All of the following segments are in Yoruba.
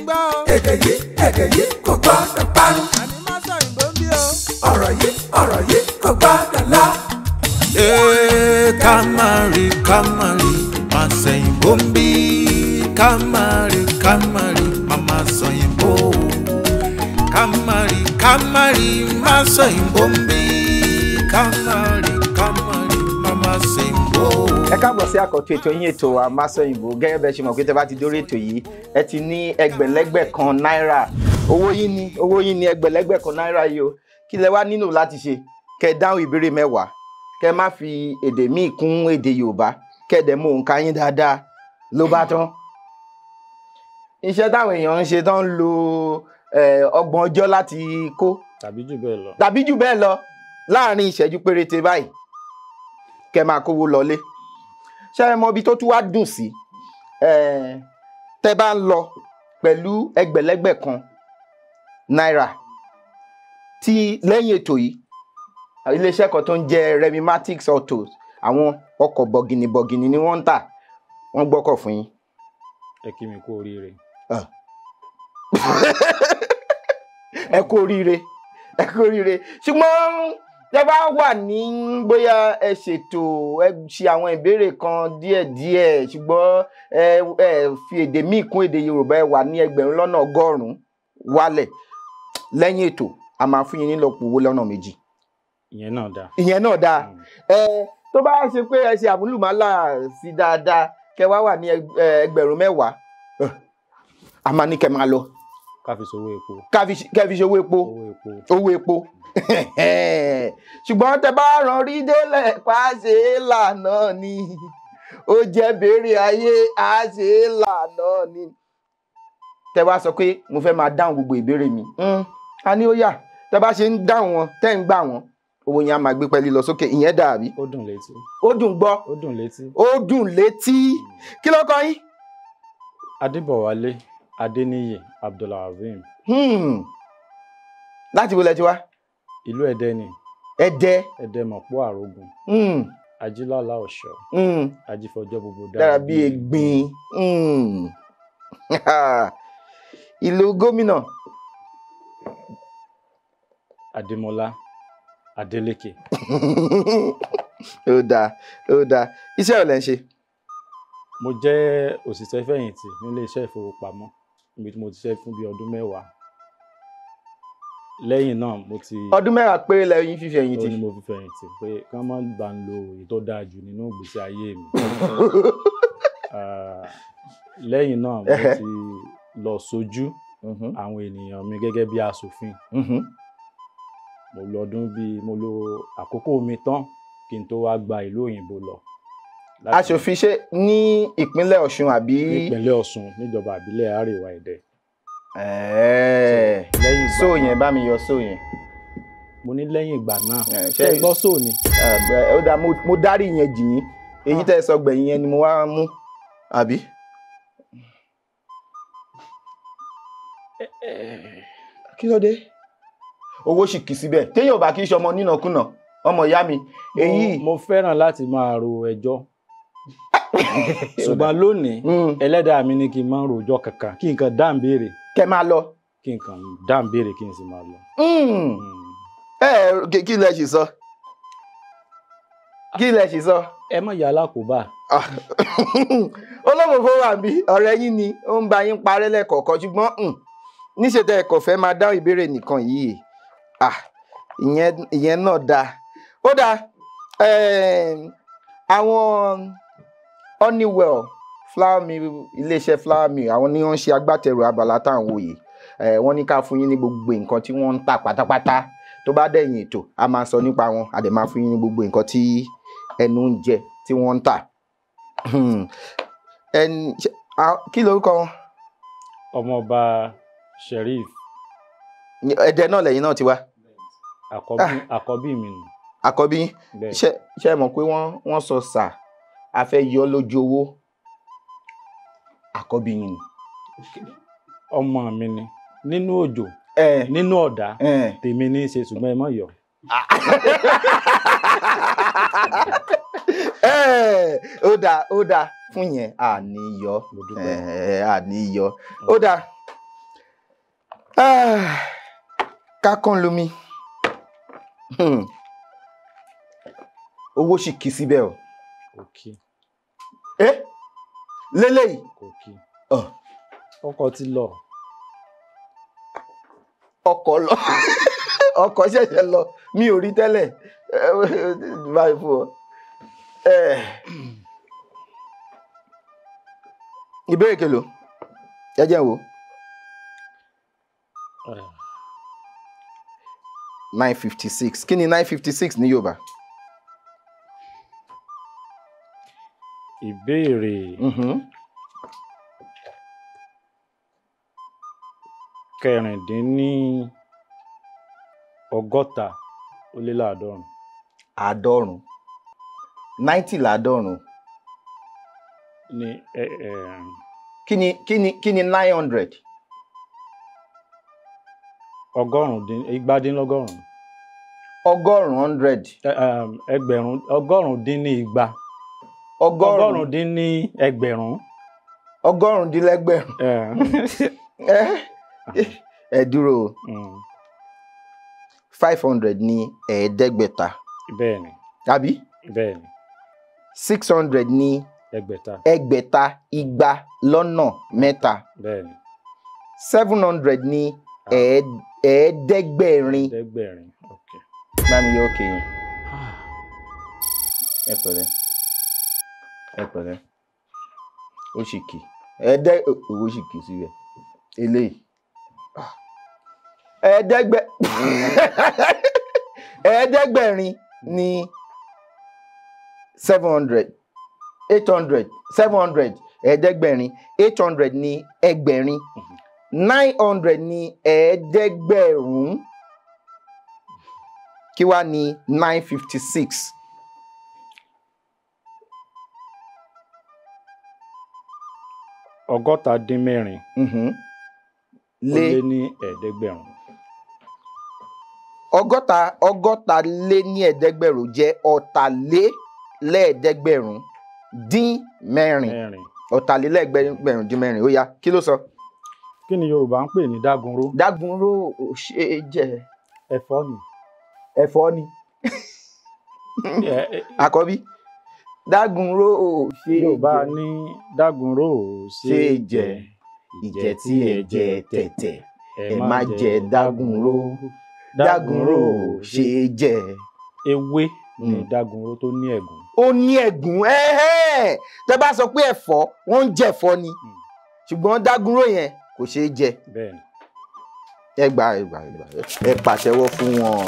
gbọ́ o. èdè yìí kò gbọ́dọ̀ parun. àní má sọ ìbò ń bí o. ọ̀rọ̀ yìí kò gbọ́dọ̀ lọ. Kamari, má sẹ́yìnbó ń bí. Kamari, mama sẹ́yìnbó. Kamari, má sẹ́yìnbó ń bí. Kamari, mama sẹ́yìnbó. Ẹ káàbọ̀ sí àkọ́tún ètò yín ètò wa Má Sọ̀yìnbó. Gẹ́gẹ́ bẹ́ẹ̀ ṣe mọ̀ pé tẹ́ bá ti dórí ètò yìí ẹ ti ní ẹgbẹ̀lẹ́gbẹ̀ kan náírà. Owó yín ni ẹgbẹ̀lẹ́gbẹ̀ kan náírà yìí o. Kí lẹ wá nílò láti ṣe? Kẹ́ dáhùn ìbéèrè 10. Kẹ́ má fi èdè míì kún èdè Yorùbá. Kẹ́ dẹ̀ mọ̀ òǹkà yín dáadáa ló bá tán. Iṣẹ́ táwọn èèyàn ń ṣe tán ń lo ọgbọ̀n ọjọ́ láti kó. Tàbí jù bẹ́ẹ̀ lọ Láàárín ìṣẹ́jú péréte báyìí. Kẹ́ máa kówó lọlé. Ṣé ẹ mọ ibi tó tún wá dùn sí? Tẹ́ bá ń lọ pẹ̀lú ẹgbẹ̀lẹ́gbẹ̀ kan náírà tí lẹ́yìn ètò yìí iléeṣẹ́ kan tó ń jẹ́ Remimatics Autos, àwọn ọkọ̀ bọ̀gìnì ni wọ́n ń tà, wọ́n gbọ́kọ̀ fún yín. ẹ kí mi kú oríire. ẹ kú oríire ṣùgbọ́n tẹ́ bá wà ní bóyá ẹ ṣètò ẹ ṣe àwọn ìbéèrè kan díẹ̀díẹ̀ ṣùgbọ́n ẹ fi èdè míì kún èdè Yorùbá ẹ wà ní 1,100 wálẹ̀ lẹ́yìn ètò a máa fún yín nílọ́po owó lọ́nà 2. ìyẹn náà dáa. Tó bá ṣe pé ẹ ṣe àmúlùmálà sí dáadáa kẹ wá wà ní 10,000 a máa ní kẹ máa lọ. ká fi ṣòwò epo. Kẹ fi ṣòwò epo. Owó epo. Ṣùgbọ́n tẹ bá rán rí délẹ̀ pàṣẹ lànà ni ó jẹ́ béèrè ayé àṣẹ lànà ni. Tẹ wá sọ pé mo fẹ́ máa dáhùn gbogbo ìbéèrè mi. A ní ó yá tẹ bá ṣe ń dáhùn wọn tẹ́ ń gbà wọn owó yẹn á máa gbé pẹ́lí lọ sókè. Ìyẹn dàbí. Ó dùn létí. Ó dùn gbọ́. Ó dùn létí. Kí ló kọ yín? Adébọ̀wálé Adéníyì Abdulazim. Láti wo lẹ ti wá? Ìlú Ẹdẹ ni. Ẹdẹ Mọ̀pọ̀ Àrógùn. Ajílọ́lá Ọ̀ṣọ́. Ajífọjọ́ gbogbo dára bí egbin. Ìlú gómìnà. Adémọ́lá Adélékè. Ó dáa. Iṣẹ́ ò lẹ́ ń ṣe? Mo jẹ́ òṣìṣẹ́ fẹ̀yìntì nílé iṣẹ́ ìfowópamọ́ níbi tí mo ti ṣe fún bí ọdún 10. Lẹ́yìn náà mo ti. Ọdún 10 péré lẹ́yìn fífẹ̀yìntì. Ó ní mo fi fẹ̀yìntì pé kán má bá ń lo èyí tó dáa jù nínú ìgbésí ayé mi. Lẹ́yìn náà mo ti lọ sójú àwọn ènìyàn mi gẹ́gẹ́ bí aṣòfin. Mo lo àkókò mi tán kí n tó wá gba ìlú òyìnbó lọ. Aṣòfin ṣe ní ìpínlẹ̀ Ọ̀ṣun àbí? Ìpínlẹ̀ Ọ̀ṣun níjọba ìbílẹ̀ Àríwá Ẹdẹ. Lẹ́yìn sóò yẹn bá mi yọ sóò yẹn. Mo ní lẹ́yìn ìgbà náà. Ṣé gbọ́ sóò ni? Ó dáa mo dárí yẹn jì yín. Èyí tẹ́ ẹ sọ gbẹ̀yìn yẹn ni mo wá mú àbí? Kí ló dé? Owó sì kì í síbẹ̀ téèyàn bá kí í ṣọmọ nínàkúnà ọmọ ìyá mi. Mo fẹ́ràn láti máa ro ẹjọ́ ṣùgbọ́n lónìí ẹlẹ́dàá mi ní kí n máa rojọ́ kankan kí n kàn dá ń béèrè. Kẹ́ máa lọ. Kí n kàn dá ń béèrè kí n sì máa lọ. Kí lẹ sì sọ? Ẹ mọ̀ ìyá alákòóbá. Olómòfó wà bí ọ̀rẹ́ yín ni ó ń bá yín parẹ́ lẹ́kọ̀ọ̀kan ṣùgbọ́n níṣẹ́ tẹ́ ẹ kò fẹ́ máa dáhùn ìbéèrè nìkan yìí. Ìyẹn náà dáa. Ó dáa. Àwọn Honeywell flour mill, iléeṣẹ́ flour mill, àwọn ni wọ́n ń ṣe agbátẹrù abala táwọn wòye. Wọ́n ní ká fún yín ní gbogbo nǹkan tí wọ́n ń tà pátápátá. Tó bá dẹ̀yìn ètò a máa sọ nípa wọn, a dẹ̀ máa fún yín ní gbogbo nǹkan tí ẹnu ń jẹ tí wọ́n ń tà. Kí lorúkọ wọn? Ọmọọba Sheriff. Ẹdẹ náà lẹ́yìn náà ti wá. Àkọ́bí mi nù. Àkọ́bí ṣe mọ̀ pé wọ́n sọ sà a fẹ́ yọ lójú owó. Àkọ́bí yín ni. Ọmọ mi ni nínú òjò nínú ọ̀dá tèmi ní í ṣe ṣùgbọ́n ẹ má yọ. Ó dáa fún yẹn àníyọ. Ó dáa kákan lomi owó sì kì í síbẹ̀ o. òkè. lélẹ́yìí. òkè. ọkọ̀ ti lọ. ọkọ̀ lọ ọkọ̀ ṣẹ̀ṣẹ̀ lọ mi ò rí tẹ́lẹ̀ báyìí fún ọ. ìbéèrè kelo ẹ jẹ́ wo. 956 kí ni 956 ní Yorùbá. ìbéèrè kẹrìndínlọ́gọ́ta ó lé láàádọ́rùn. àádọ́rùn 90 láàádọ́rùn. ní kí ni 900. igbadínlọ́gọ́rùn. ọgọ́rùn 100. ẹgbẹ̀rún ọgọ́rùn dín ní igba. ọgọ́rùn dín ní ẹgbẹ̀rún. ọgọ́rùn dín lẹ́gbẹ̀rún. ẹ dúró 500 ní ẹ̀ẹ́dẹ́gbẹ̀ta. bẹ́ẹ̀ni. tàbí. bẹ́ẹ̀ni. 600 ní ẹgbẹ̀ta igba lọ́nà mẹ́ta. bẹ́ẹ̀ni. 700 ní ẹ̀ẹ́dẹ́gbẹ̀rin. ẹ̀ẹ́dẹ́gbẹ̀rin. ok. bámi yóò kéyìn. ẹ pẹ̀lẹ́ ẹ pẹ̀lẹ́ ó sì kì owó sì kì síbẹ̀ eléyìí ẹ̀ẹ́dẹ́gbẹ̀rin ní 700 800 700 ẹ̀ẹ́dẹ́gbẹ̀rin 800 ní ẹgbẹ̀rin 900 ní ẹ̀ẹ́dẹ́gbẹ̀rún kí wá ní 956. ọgọ́ta dín mẹ́rin ó lé ní ẹ̀ẹ́dẹ́gbẹ̀rún. ọgọ́ta lé ní ẹ̀ẹ́dẹ́gbẹ̀rún jẹ́ ọ̀tàlélẹ́ẹ̀ẹ́dẹ́gbẹ̀rún dín mẹ́rin. ọ̀tàlélẹ́ẹ̀ẹ́dẹ́gbẹ̀rún dín mẹ́rin ó yá kí ló sọ. kí ni Yorùbá ń pè ní dágunró. dágunró ò ṣe é jẹ. ẹ̀fọ́ ni. ẹ̀fọ́ ni. àkọ́bí. dágunró ò ṣe é jẹ. Yorùbá ní dágunró ò ṣe é jẹ. ìjẹ tí ẹ jẹ tẹ̀tẹ̀ ẹ má jẹ dágunró. dágunró ò ṣe é jẹ. ewé ni dágunró tó ní ẹ̀gún. ó ní ẹ̀gún tẹ́ bá sọ pé ẹ̀fọ́ wọ́n ń jẹ̀fọ́ ni ṣùgbọ́n dágunró yẹn kò ṣe é jẹ. bẹ́ẹ̀ni. ẹ pàṣẹwọ́ fún wọn.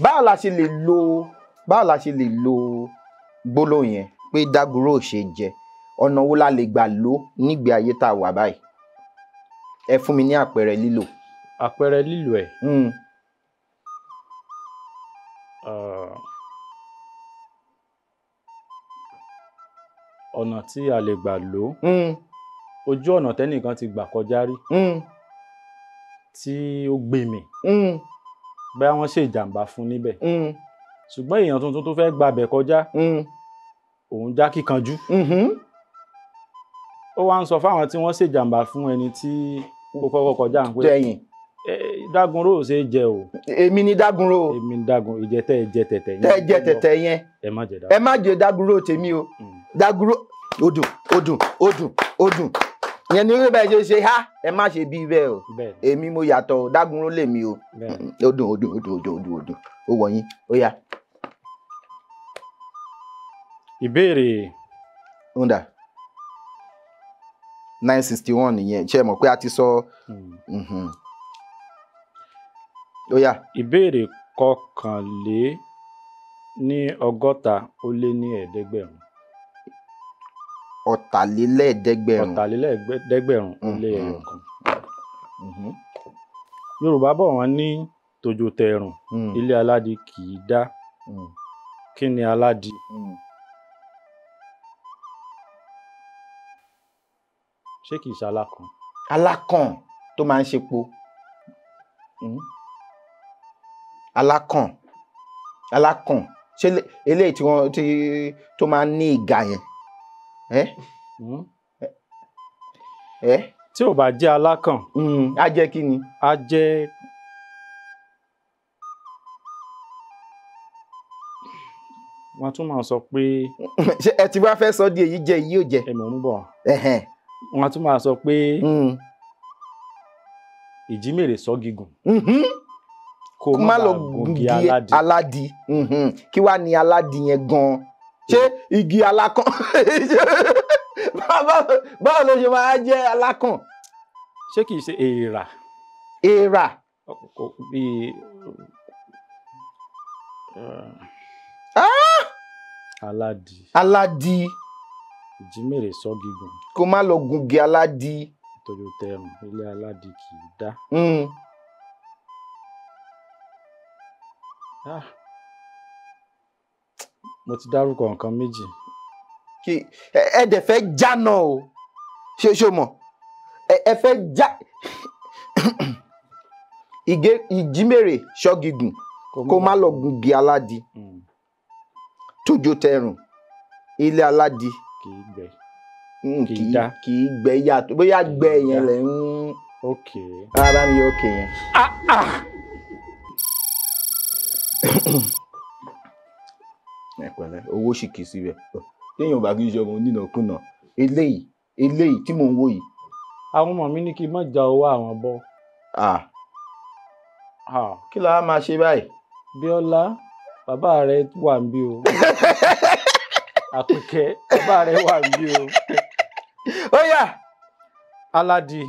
báwo la ṣe lè lo gbólóhùn yẹn pé dágunró ò ṣe é jẹ ọ̀nà wo la lè gbà lò nígbé ayé tá a wà báyìí ẹ fún mi ní àpẹẹrẹ lílò. àpẹẹrẹ lílò ẹ̀. ọ̀nà tí a lè gbà lò ojú ọ̀nà tẹ́nìkan ti gbà kọjá rí tí ó gbé mì bẹ́ẹ̀ wọ́n ṣe ìjàmbá fún níbẹ̀ ṣùgbọ́n èèyàn tuntun tó fẹ́ gbabẹ̀ kọjá òun já kíkanjú ó wá ń sọ fáwọn tí wọ́n ṣe ìjàmbá fún ẹni tí ó kọ́kọ́ kọjá ń pé dágunró ò ṣe é jẹ o. èmi ni dágunró o. èmi ni dágunró ìjẹ tẹ́ ẹ jẹ tẹ̀tẹ̀ yẹn. tẹ́ ẹ jẹ tẹ̀tẹ̀ yẹn. ẹ má jẹ dágunró tèmi o. dágunró ó dùn ìyẹn ni wípé bẹ́ẹ̀ ṣe há ẹ má ṣe bí bẹ́ẹ̀ o. èmi mo yàtọ̀ dágunró lèmi o. ó dùn ó wọ̀nyí ó yá. ìbéèrè. 961 nìyẹn ṣe mọ̀ pé a ti sọ. ó yá. ìbéèrè kọkànléníọgọ́ta ó lé ní ẹ̀ẹ́dẹ́gbẹ̀rún. ọ̀tàlélẹ́ẹ̀ẹ́dẹ́gbẹ̀rún. ọ̀tàlélẹ́ẹ̀ẹ́dẹ́gbẹ̀rún ó lé ẹyọ̀kan. Yorùbá bọ̀ wọ́n ní tòjò tẹ̀rùn ilé aládi kì í dá. kí ni aládi? ṣé kìí ṣe alákàn? alákàn tó máa ń ṣepo. alákàn ṣé eléyìí tí wọ́n tó máa ń ní ìgà yẹn tí ò bá jẹ́ alákàn á jẹ́ kí ni. á jẹ́ wọ́n tún máa sọ pé ṣé ẹ ti wá fẹ́ sọ di èyí jẹ èyí ò jẹ. ẹ̀mọ̀ ń bọ̀ Ẹ̀hẹ̀n. wọ́n tún máa sọ pé Mm. ìjímèrè sọ gígùn Mhm. kó kó má lọ gungi aládì. Mhm. Kí wá ní aládì yẹn gan-an ṣé igi alákàn báwo ló ṣe máa jẹ́ alákàn. ṣé kìí ṣe èèrà èèrà. bíi aládì aládì ìjímèrè sọ gígùn kó má lọ gungi aládì. tójú tẹrùn ilé aládì kìí dá. Mm. Mo ti dárúkọ nǹkan méjì. Ẹ dẹ̀ fẹ́ jáná o ṣe mọ̀ ẹ fẹ́ já ìjímèrè ṣọ́gígùn kó má lọ gungi aládì tójó tẹrùn ilé aládì kìí gbẹ. kìí gbẹ yàtọ̀ bóyá gbẹ yẹn lẹ̀ ń. ok. rárá mi ok yẹn. ẹ pẹ̀lẹ́ owó sì kì í síbẹ̀ téèyàn bá kí n ṣe ọmọ onínàkúnà eléyìí tí mò ń wò yìí. àwọn ọmọ mi ní kí n má ja owó àwọn bọ. kí la máa ṣe báyìí. Bíọ́lá bàbá rẹ wà ń bí o. Àpèkẹ́ bàbá rẹ wà ń bí o. ó yá. aládì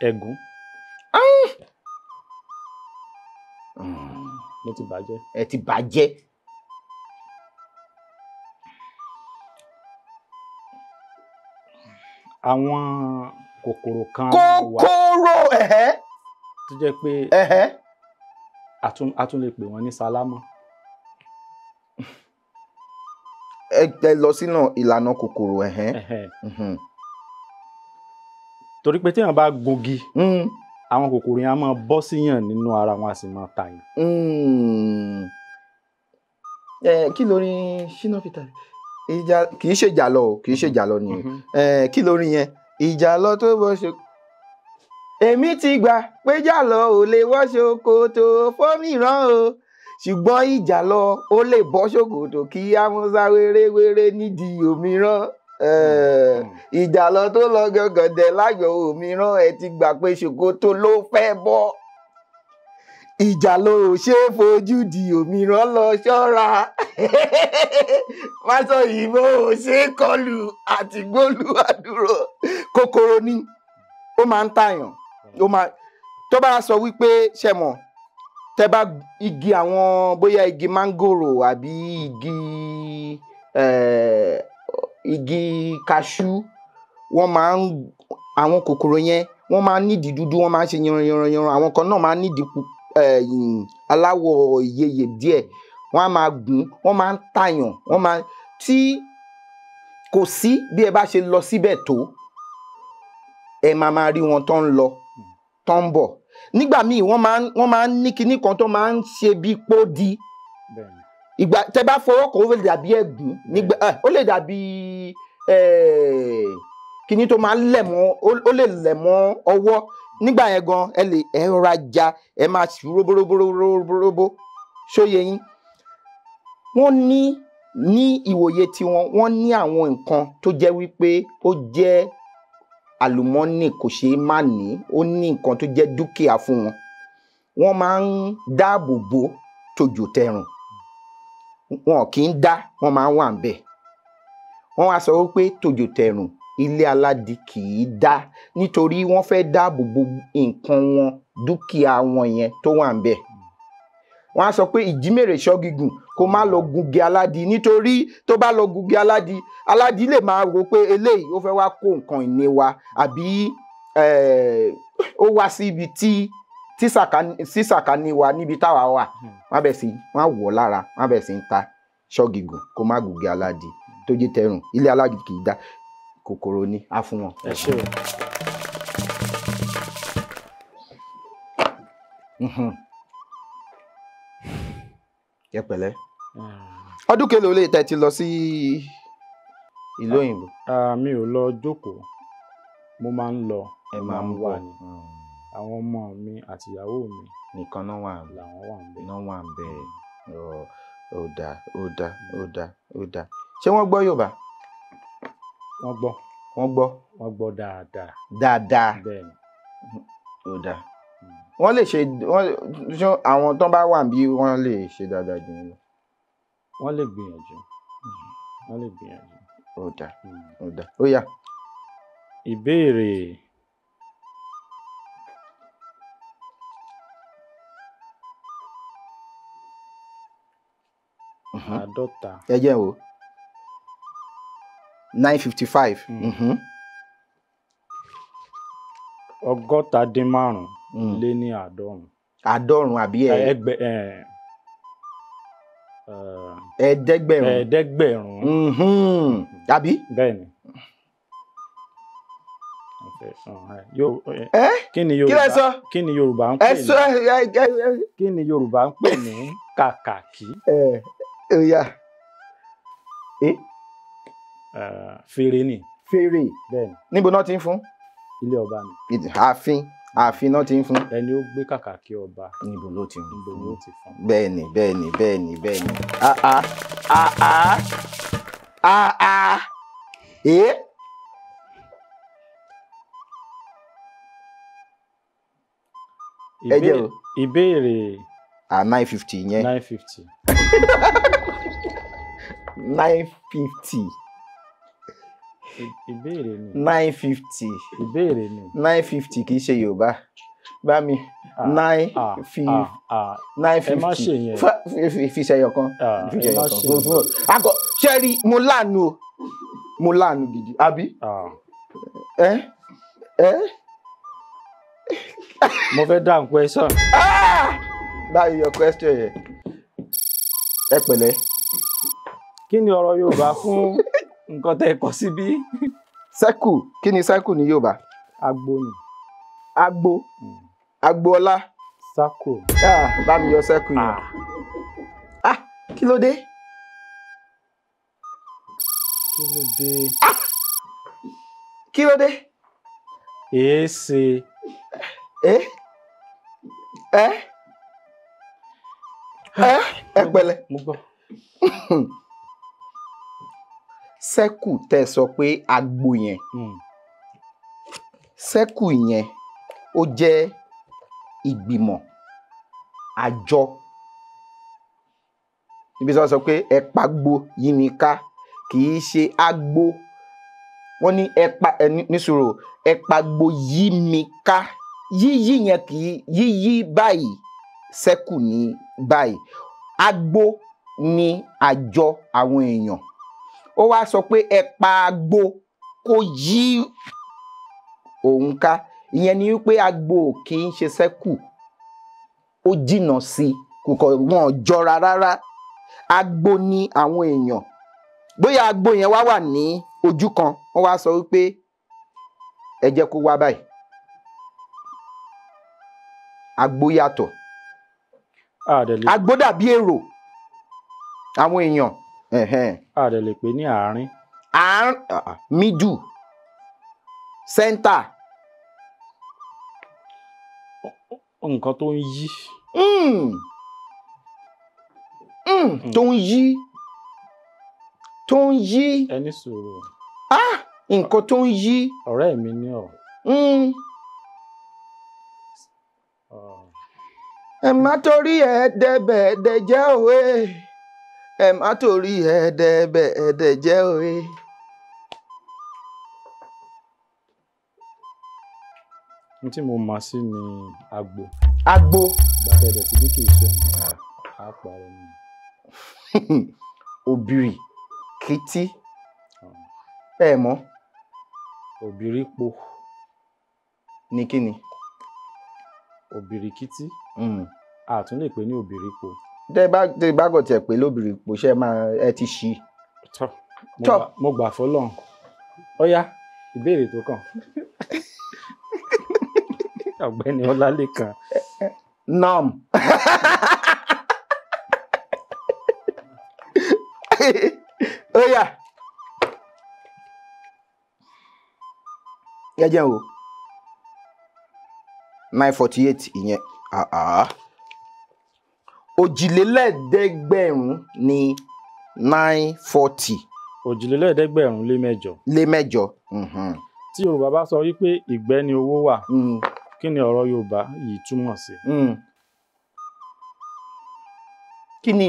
ẹ̀gún. mo ti bàjẹ́. ẹ ti bàjẹ́. àwọn kòkòrò kan kòkòrò tó jẹ́ pé a tún lè pè wọ́n ní sálámọ̀. ẹ lọ sínú ìlànà kòkòrò torí pé téèyàn bá gungi àwọn kòkòrò yẹn á máa bọ́ síyàn nínú ara wọn á sì máa tàyàn. kí lórí Shina Peter ìjà kì í ṣe ìjàlọ o kì í ṣe ìjàlọ ni kí lórí yẹn ìjàlọ tó bọ́ ṣe. èmi ti gbà pé jàlọ ò lè wọ́ ṣòkòtò fómìíràn o ṣùgbọ́n ìjàlọ ó lè bọ́ ṣòkòtò kí amúsá wéréwéré nídìí òmíràn. ìjàlọ tó lọ gọgọdẹ láyọ̀ òmíràn ẹ ti gbà pé ṣòkòtò ló fẹ́ bọ́. ìjàlọ ò ṣe é fojú di òmíràn lọ ṣọ́ra. másọ òyìnbó ò ṣe é kọlù àti gbólú àdúrò. kòkòrò ni ó máa ń tàyàn tó bá sọ wípé ṣe mọ̀ tẹ bá igi àwọn bóyá igi mángòrò àbí igi kaṣú wọ́n máa ń àwọn kòkòrò yẹn wọ́n máa ń nídìí dúdú wọ́n máa ń ṣe yanranyanran àwọn kan náà máa ń nídìí aláwọ̀ ìyeyè díẹ̀ wọ́n á máa gùn wọ́n máa ń tàyàn wọ́n máa tí kò sí bí ẹ bá ṣe lọ síbẹ̀ tó ẹ máa rí wọn tó ń lọ tó ń bọ̀ nígbà míì wọ́n máa ń ní kinní kan tó máa ń ṣe bí pódi ìgbà tẹ bá fọwọ́ kàn ó lè dàbí ẹ̀gún nígbà ó lè dàbí kinní tó máa ń lẹ̀ mọ́ ó lè lẹ̀ mọ́ ọwọ́ nígbà yẹn gan ẹ rọra ja ẹ máa ṣì róbóróbóróbóróbó ṣóye yín wọ́n ní ìwòye tiwọn wọ́n ní àwọn nǹkan tó jẹ́ wípé ó jẹ́ àlùmọ́nì kò ṣeé má ní ó ní nǹkan tó jẹ́ dúkìá fún wọn wọ́n máa ń dáàbò bò tójò tẹrùn wọn kì í dá wọn máa ń wà ńbẹ̀ wọ́n wá sọ wípé tójò tẹrùn ilé aládì kì í dá nítorí wọ́n fẹ́ dáàbò bò nǹkan wọn dúkìá wọn yẹn tó wà ńbẹ̀ wọ́n á sọ pé ìjímèrè ṣọ́gígùn kó má lọ gungi aládì nítorí tó bá lọ gungi aládì lè máa rò pé eléyìí ó fẹ́ wá kó nǹkan ìní wa àbí ó wá sí ibi tí sàkání wa níbi táwa wà wọ́n bẹ̀ sí wọ́n wọ̀ lára wọ́n bẹ̀ sí ń ta ṣọ́gígùn kó má gungi aládì tó jẹ́ tẹrùn ilé aládì kì í dá kòkòrò ní á fún wọn. ẹ ṣe o. ẹ pẹ̀lẹ́ ọdún kelòó lè tẹ́ ti lọ sí ìlú òyìnbó. mi ò lọ jókòó mo máa ń lọ ẹ mo máa ń wà bọ̀ ní àwọn ọmọ mi àti ìyàwó mi nìkan náà wà làwọn wà ń bẹ̀. náà wà ń bẹ̀ ó dáa ó dáa ó dáa ó dáa ṣé wọ́n gbọ́ Yorùbá wọ́n gbọ́ wọ́n gbọ́ dáadáa dáadáa bẹ́ẹ̀ ni. ó dáa wọ́n lè ṣe àwọn tó bá wà bí wọ́n lè ṣe dáadáa jù lọ. wọ́n lè gbìyànjú wọ́n lè gbìyànjú. ó dáa ó dáa ó yá. ìbéèrè àádọ́ta ẹ jẹ́ o 9:55. ọgọ́ta dín márùn-ún lé ní àádọ́rùn. àádọ́rùn àbí ẹ̀ẹ́dẹ́gbẹ̀rún. ẹ̀ẹ́dẹ́gbẹ̀rún. àbí. bẹ́ẹ̀ ni. kí ni kí lẹ sọ. kí ni Yorùbá ń pè ní kí ni Yorùbá ń pè ní kàkàkí. ó yá. fèrè ni. fèrè. bẹ́ẹ̀ ni. níbo náà ti ń fún. ilé ọba ni. ààfin náà ti ń fún. ẹni ó gbé kàkàkí ọba. níbo ló ti ń níbo ló ti fún. bẹ́ẹ̀ni. ẹ jẹ́ o. ìbéèrè. 9:50 yẹn. 9:50. 9:50. ìbéèrè ni. 9:50. ìbéèrè ni. 9:50 kì í ṣe Yorùbá bá mi. 9:50. ẹ má ṣe yẹn. fi ṣẹyọ kan. akọ ṣẹ́rí mo láàánú gidi àbí. mo fẹ́ dáhùn question. that is your question yẹn. ẹ pẹ̀lẹ́. kí ni ọ̀rọ̀ Yorùbá fún nǹkan tẹ́ ẹ kọ síbí. sẹ́kù kí ni sẹ́kù ní Yorùbá. agbo ni. agbo. agboola. sákò. bá mi yọ sẹ́kù yẹn. kí ló dé. kí ló dé. kí ló dé. èéṣe. ẹ pẹ̀lẹ́. mo gbọ́. sẹ́kù tẹ́ sọ pé agbo yẹn sẹ́kù yẹn ó jẹ́ ìgbìmọ̀ àjọ níbi tí wọ́n sọ pé ẹ̀pàgbò yìí ni ká kì í ṣe agbo wọ́n ní níṣòro ẹ̀pàgbò yìí mi ká yíyí yẹn kì í yíyí báyìí sẹ́kù ní báyìí agbo ní àjọ àwọn èèyàn ó wá sọ pé ẹ pa agbo kó yí òun ká ìyẹn ni wípé agbo kì í ṣe sẹ́kù ó jìnnà sí kò wọn jọra rárá agbo ní àwọn èèyàn bóyá agbo yẹn wá wà ní ojú kan wọ́n wá sọ wípé ẹ jẹ́ kó wá báyìí agbo yàtọ̀ agbo dàbí èrò àwọn èèyàn. a dẹ̀ lè pè ní àárín. middle center. nǹkan tó ń yí. tó ń yí. ẹni sùúrù. nǹkan tó ń yí. ọ̀rẹ́ mi ní ọ̀. ẹ má torí ẹ̀ẹ́dẹ́gbẹ̀ẹ́dẹ́ jẹ́ òwe. ẹ má torí ẹ̀ẹ́dẹ́gbẹ̀ẹ́dẹ́ jẹ́ òwe. ní tí mo mọ̀ sí ni agbo. agbo. gbàtẹ́dẹ̀ tí bí kì í sọ̀rọ̀ á parọ́ mi. òbírì kìtì ẹ mọ̀. òbírí po. ní kíni. òbírí kìtì. a tún lè pè ní òbírí po. tẹ́ bá gọ̀ tiẹ̀ pé lóbìrì po ṣe máa ẹ ti ṣí. mo gbà fọlọ́run ó yá ìbéèrè tó kàn. ọ̀gbẹ́ni Ọlálékan. nam. ó yá ẹ jẹ́ o 948 ìyẹn òjìlélẹ́ẹ̀ẹ́dẹ́gbẹ̀rún ní 940. òjìlélẹ́ẹ̀ẹ́dẹ́gbẹ̀rún lé mẹ́jọ. lé mẹ́jọ. tí Yorùbá bá sọ wípé ìgbẹ́ ni owó wà kí ni ọ̀rọ̀ Yorùbá yìí túmọ̀ sí? kí ni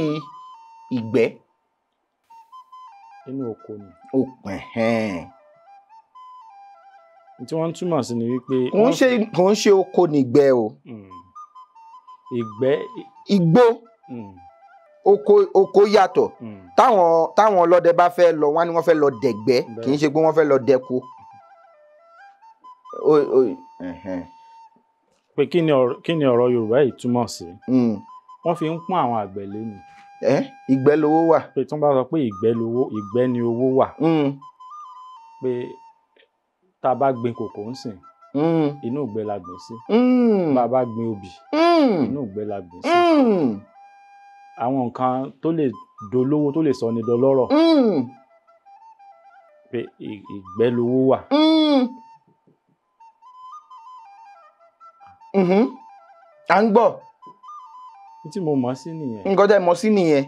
ìgbẹ́? inú oko ni. tí wọ́n túmọ̀ sí ni wípé kò ń ṣe oko nìgbẹ́ o. ìgbẹ́. igbó. oko yàtọ̀. táwọn ọlọ́dẹ bá fẹ́ lọ wọ́n ní wọ́n fẹ́ lọ dẹ̀gbẹ́ kì í ṣe pé wọ́n fẹ́ lọ dẹko. pé kí ni ọ̀rọ̀ Yorùbá yìí túmọ̀ sí? wọ́n fi ń pọ́n àwọn àgbẹ̀ lé ni. ìgbẹ́ lowó wà. pé tí wọ́n bá sọ pé ìgbẹ́ ni owó wà. pé tá a bá gbin kòkó ń sìn inú ìgbẹ́ la gbìn sí. bá a bá gbin obì inú ìgbẹ́ la gbìn sí. àwọn nǹkan tó lè dolówó tó lè sọ ni dọlọ́rọ̀. pé ìgbẹ́ lowó wà. à ń gbọ́. tí mo mọ̀ sí nìyẹn. nǹkan tẹ́ mọ̀ sí nìyẹn.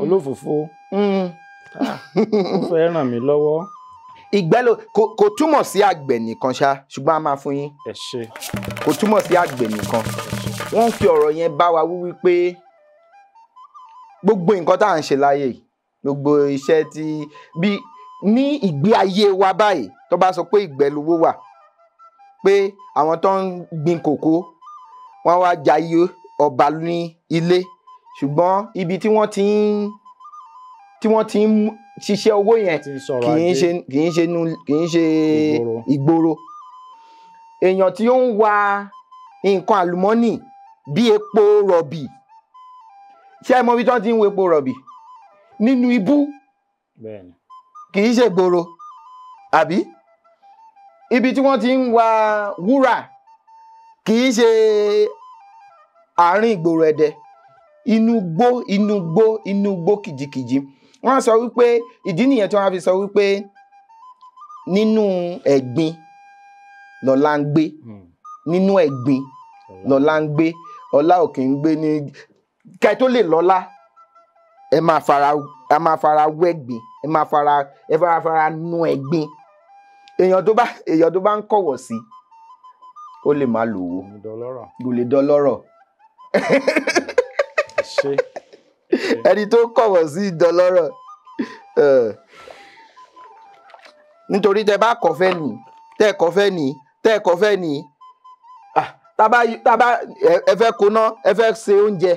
olófòfó ó fẹ́ ràn mí lọ́wọ́. ìgbẹ́ kò túmọ̀ sí àgbẹ̀ nìkan ṣá ṣùgbọ́n a máa fún yín. ẹ ṣé. kò túmọ̀ sí àgbẹ̀ nìkan. wọ́n fi ọ̀rọ̀ yẹn bá wa wí wípé gbogbo nǹkan tá à ń ṣe láyé yìí gbogbo iṣẹ́ tí bí ní ìgbé ayé wa báyìí tó bá sọ pé ìgbẹ́ lowó wà pé àwọn tó ń gbin kòkó wọ́n wá jayé ọba ní ilé ṣùgbọ́n ibi tí wọ́n ti ń ṣiṣẹ́ owó yẹn kì í ṣe ìgboro. èèyàn tí ó ń wa nǹkan àlùmọ́nì bí epo rọ̀bì ṣé ẹ mọ ibi tí wọ́n ti ń wo epo rọ̀bì nínú ibú kì í ṣe gboro àbí ibi tí wọ́n ti ń wa wúrà kì í ṣe àárín ìgboro Ẹdẹ inú gbó kìjikìji. wọ́n sọ wípé ìdí nìyẹn tí wọ́n fi sọ wípé nínú ẹ̀gbin lọ́lá ń gbé. nínú ẹ̀gbin lọ́lá ń gbé. ọlá ò kì í gbé ní kẹ́ tó lè lọ́lá ẹ máa fara wẹ́gbin ẹ máa fara nú ẹ̀gbin. èèyàn tó bá ń kọ̀wọ̀ sí ó lè má lówó kò lè dọlọ́rọ̀. ẹni tó kọ̀wọ̀ sí dọlọ́rọ̀ nítorí tẹ bá kọfẹ́ nì tẹ kọfẹ́ nì tábà ẹ fẹ́ koná ẹ fẹ́ ṣe oúnjẹ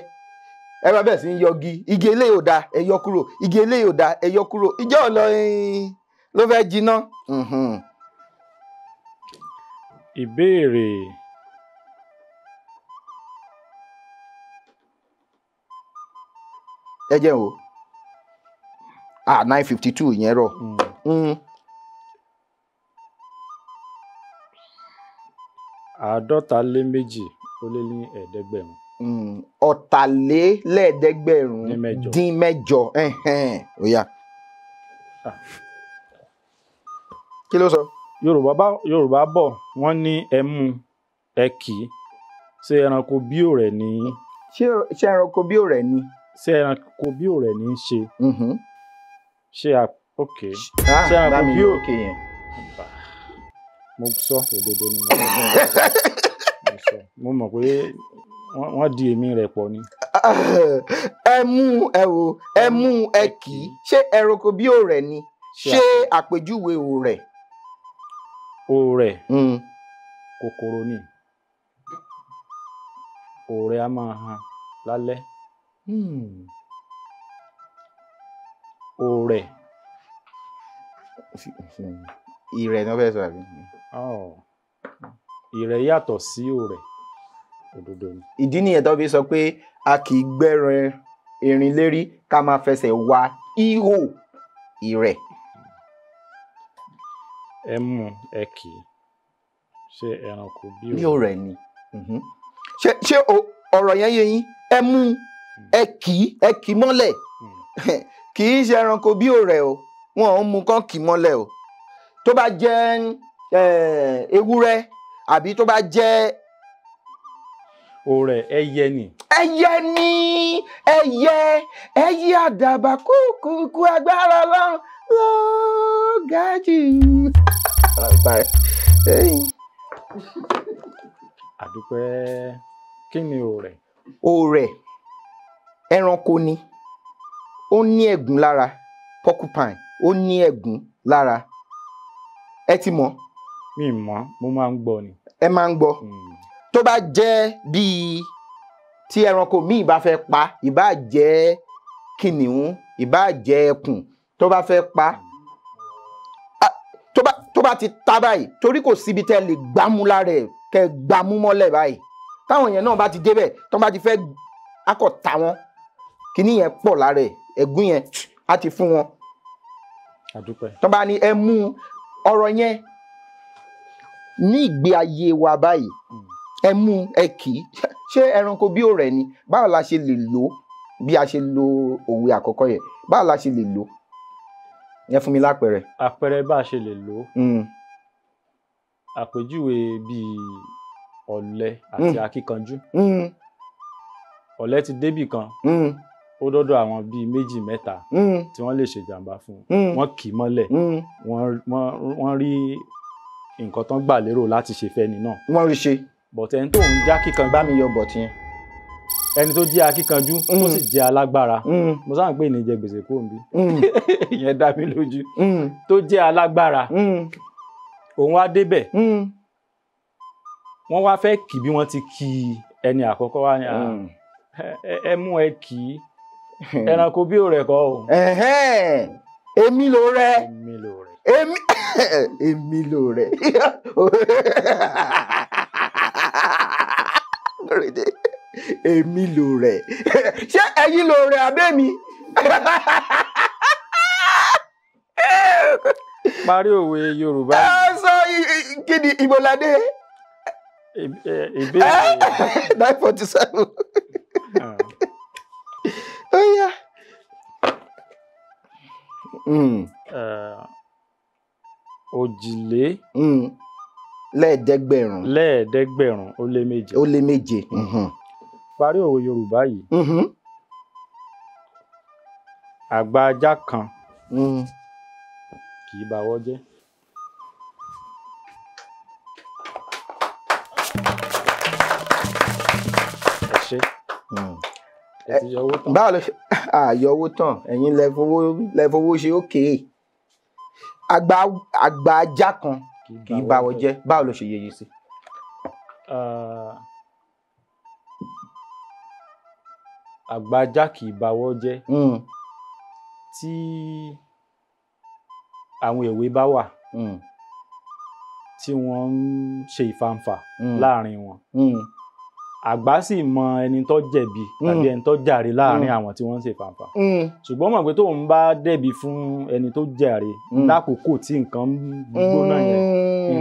ẹ bá bẹ̀ sí ń yọgi igi eléyìí ò dáa ẹ yọ kúrò igi eléyìí ò dáa ẹ yọ kúrò ìjọ ló fẹ́ jiná. ìbéèrè ẹ jẹ́ o 952 yẹn rọ̀. àádọ́ta-lé-méjì ó lé ní ẹ̀ẹ́dẹ́gbẹ̀rún. ọ̀tàlélẹ́ẹ̀ẹ́dẹ́gbẹ̀rún dín mẹ́jọ. ó yá. kí ló sọ. Yorùbá bọ̀ wọ́n ní ẹmu ẹ kì í ṣé ẹranko bí ò rẹ̀ ní. ṣé ẹranko bí ò rẹ̀ ní. ṣé ẹranko bí ò rẹ̀ ní í ṣe. ṣé ok. ṣé ẹranko bí ò kè yẹn. mo sọ òdodo ni mo mọ̀ pé wọ́n di èmi rẹ̀ pọ̀ ni. ẹmu ẹ kì í ṣé ẹranko bí ò rẹ̀ ni ṣé àpèjúwe ò rẹ̀. òrẹ̀ kòkòrò ni òrẹ̀ a máa hàn lálẹ́. òrẹ̀. ìrẹ̀ ni wọ́n fẹ́ sọ àbí. ìrẹ̀ yàtọ̀ sí òrẹ̀ òdodo ni. ìdí nìyẹn tó fi sọ pé a kì í gbẹ́ran erin lérí ká máa fẹsẹ̀ wa ihò ìrẹ̀. ẹmu ẹ kì í ṣe ẹranko bí òrẹ̀ ni. ṣé ọ̀rọ̀ yẹn yé yín ẹmu ẹ kì í mọ́lẹ̀ kì í ṣe ẹranko bí òrẹ̀ o wọn ò mú kán kì mọ́lẹ̀ o tó bá jẹ́ ewúrẹ́ àbí tó bá jẹ́ òrẹ̀ ẹyẹ ni. ẹyẹ ni ẹyẹ àdàbà kúkúkú agbára Ọlọ́run ló ga jù. àdúpẹ́ kí ni òrẹ̀. òrẹ̀ ẹranko ni ó ní ẹ̀gún lára porcupine ó ní ẹ̀gún lára ẹ ti mọ̀. mi mọ̀ mo máa ń gbọ́ ni. ẹ máa ń gbọ́ tó bá jẹ́ bíi tí ẹranko míì bá fẹ́ pa ìbá jẹ́ kìnìún ìbá jẹ́ ẹkùn tó bá fẹ́ pa tó bá ti ta báyìí torí kò síbi tẹ́ lè gbámú lára ẹ̀ kẹ́ gbámú mọ́lẹ̀ báyìí táwọn èèyàn náà bá ti débẹ̀ tó bá ti fẹ́ akọ̀ ta wọn kíní yẹn pọ̀ lára ẹ̀ ẹ̀gún yẹn á ti fún wọn. àdúpẹ́. tó bá ní ẹ mú ọ̀rọ̀ yẹn ní ìgbé ayé wa báyìí ẹ mú ẹ kì í ṣé ẹranko bí òrẹ̀ ni báwo la ṣe lè lò bí a ṣe lo òwe àkọ́kọ́ yẹn báwo la ṣe lè lò yẹn fún mi lápẹẹrẹ. àpẹẹrẹ bá a ṣe lè lò àpèjúwe bíi ọ̀lẹ àti akíkanjú. ọ̀lẹ ti débì kan ó dọ́dọ̀ àwọn bíi méjì mẹ́ta tí wọ́n lè ṣèjàmbá fún wọ́n kì í mọ́lẹ̀ wọ́n rí nǹkan tán gbà lérò láti ṣe fẹ́ni náà. wọ́n rí ṣe. bọ̀tẹ́ ẹni tó ń já kíkan bá mi yọ bọ̀tí yẹn. ẹni tó jẹ́ akíkanjú tó sì jẹ́ alágbára mo sáà ń pè ní jẹ gbèsè kó ń bí ìyẹn dá mi lójú tó jẹ́ alágbára òun wá débẹ̀ wọ́n wá fẹ́ kì bí wọ́n ti kì ẹni àkọ́kọ́ wá ní ẹ mú ẹ kì í ẹranko bí òrẹ̀ kọ́ o. èmi ló rẹ èmi ló rẹ èmi ló rẹ èmi ló rẹ ṣé ẹ̀yin ló rẹ abẹ́mi. parí òwe Yorùbá. sọ kí ni ìbọ̀ládé. ìbéèrè 947. ó yá. òjìlé. lẹ́ẹ̀ẹ́dẹ́gbẹ̀rún. lẹ́ẹ̀ẹ́dẹ́gbẹ̀rún ó lé méje. ó lé méje. parí òwe Yorùbá yìí. àgbà ajá kan kì í bawọ́ jẹ́. ẹ ṣé. ẹ ti yọ owó tán. báwo ló ṣe àyọ owó tán ẹ̀yin lẹ fowó ṣe ókè. àgbà ajá kan kì í bawọ́ jẹ́ báwo ló ṣe yeye sí. àgbà ajá kì í bawọ́ jẹ́ tí àwọn èwe bá wà tí wọ́n ń ṣe ìfàǹfà láàrin wọn àgbà sì mọ ẹni tó jẹ̀bi tàbí ẹni tó jàre láàrin àwọn tí wọ́n ń ṣe ìfàǹfà ṣùgbọ́n mọ̀ pé tóun bá dẹ̀bi fún ẹni tó jàre lákòókò tí nǹkan ń gbóná yẹn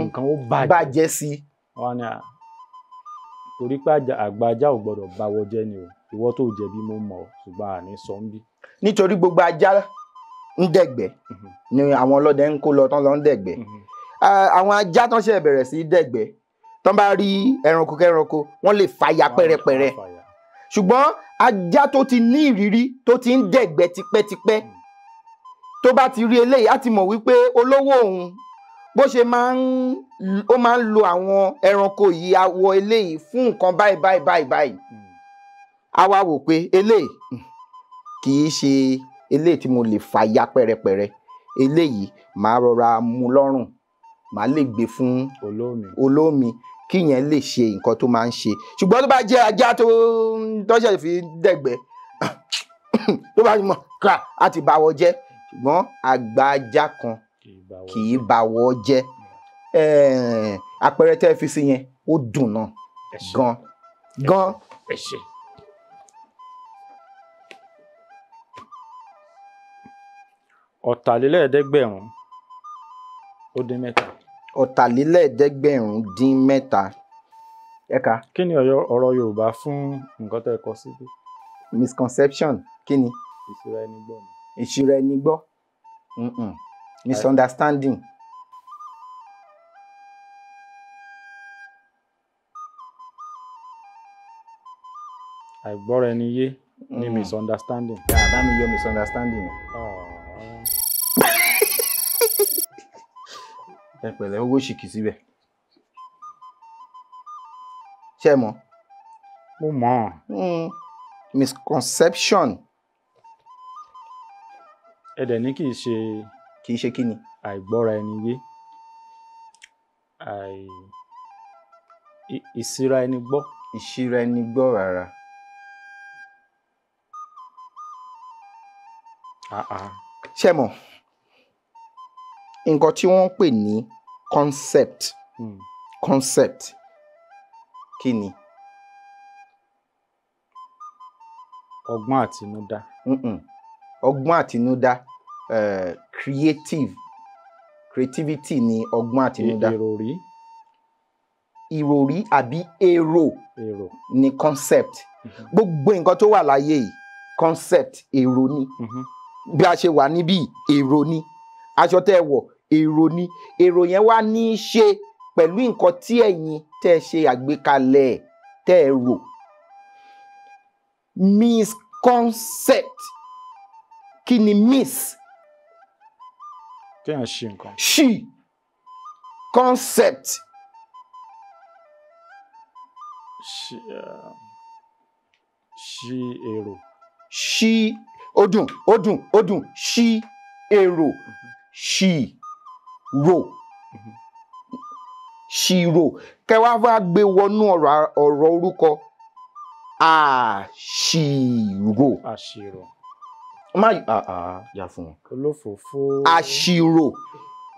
nǹkan ó bàjẹ́ sí. wọ́n ní torí pé àgbà ajá ò gbọ́dọ̀ báwọ́ jẹ́ ni o ìwọ tó jẹ̀bi mo mọ̀ ṣùgbọ́n àní sọ ń bí. nítorí gbogbo ajá ń dẹ̀gbẹ́ ni àwọn ọlọ́dẹ ń kó lọ tán lọ ń dẹ̀gbẹ́ àwọn ajá tán ṣe bẹ̀rẹ̀ sí dẹ̀gbẹ́ tán bá rí ẹranko kẹranko wọ́n lè fàya pẹ́rẹpẹ́rẹ ṣùgbọ́n ajá tó ti ní ìrírí tó ti ń dẹ̀gbẹ́ tipẹ́tipẹ́ tó bá ti rí eléyìí á ti mọ̀ wípé olówó òun bó ṣe máa ń lo àwọn ẹranko yìí awọ eléyìí fún nǹkan báyìí a wá wò pé eléyìí kì í ṣe eléyìí tí mo lè fàya pẹ́rẹpẹ́rẹ eléyìí màá rọra mú lọ́rùn màá lè gbé fún olómi kí yẹn lè ṣe nǹkan tó máa ń ṣe ṣùgbọ́n tó bá jẹ́ ajá tó tọ́ṣẹ̀ fi dẹ̀gbẹ́ tó bá mọ̀ ká á ti báwọ̀ jẹ́ ṣùgbọ́n àgbà ajá kan kì í báwọ̀ jẹ́ àpẹẹrẹ tẹ́ fi sí yẹn ó dùn náà gan. ọ̀tàlélẹ́ẹ̀ẹ́dẹ́gbẹ̀rún ó dín mẹ́ta. ọ̀tàlélẹ́ẹ̀ẹ́dẹ́gbẹ̀rún dín mẹ́ta. ẹ̀ka. kí ni ọ̀rọ̀ Yorùbá fún nǹkan tẹ́ ẹ kọ síbí. misconception kí ni. ìṣúra ẹni gbọ́. ìṣúra ẹni gbọ́. misunderstanding. àìgbọ́ra ẹni yé ní misunderstanding. Bá mi yọ misunderstanding. Ẹ pẹ̀lẹ́ owó ṣìkì síbẹ̀. Ṣé mọ̀? mo mọ̀. Misconception. ẹ dẹ̀ ní kì í ṣe kí ni? àìgbọ́ra ẹni yé ìsíra ẹni gbọ́. Ìṣíra ẹni gbọ́ rárá. Ṣé mọ̀? Nǹkan tí wọ́n ń pè ní concept kí ni? ọgbọ́n àtinúdá. Ọgbọ́n àtinúdá creativity ni ọgbọ́n àtinúdá. Ìròrí àbí èrò ni concept. Gbogbo nǹkan tó wà láyé yìí concept èrò ni. Bí a ṣe wà níbí èrò ni. Aṣọ tẹ́ wọ̀ èrò ni. Èrò yẹn wá ní í ṣe pẹ̀lú nǹkan tí ẹ̀yin tẹ́ ṣe àgbékalẹ̀ tẹ́ rò. Misconcept. Kí ni miss? Kéèyàn ṣì nǹkan. Ṣì. Concept. Ṣì èrò. Ṣì ó dùn. Ṣì èrò. Ṣì rò. Ṣì rò. Kẹwàá wá gbé wọnú ọ̀rọ̀ orúkọ. Àṣìrò. Àṣìrò. Má yà fún wọn. Olófòófó. Àṣìrò.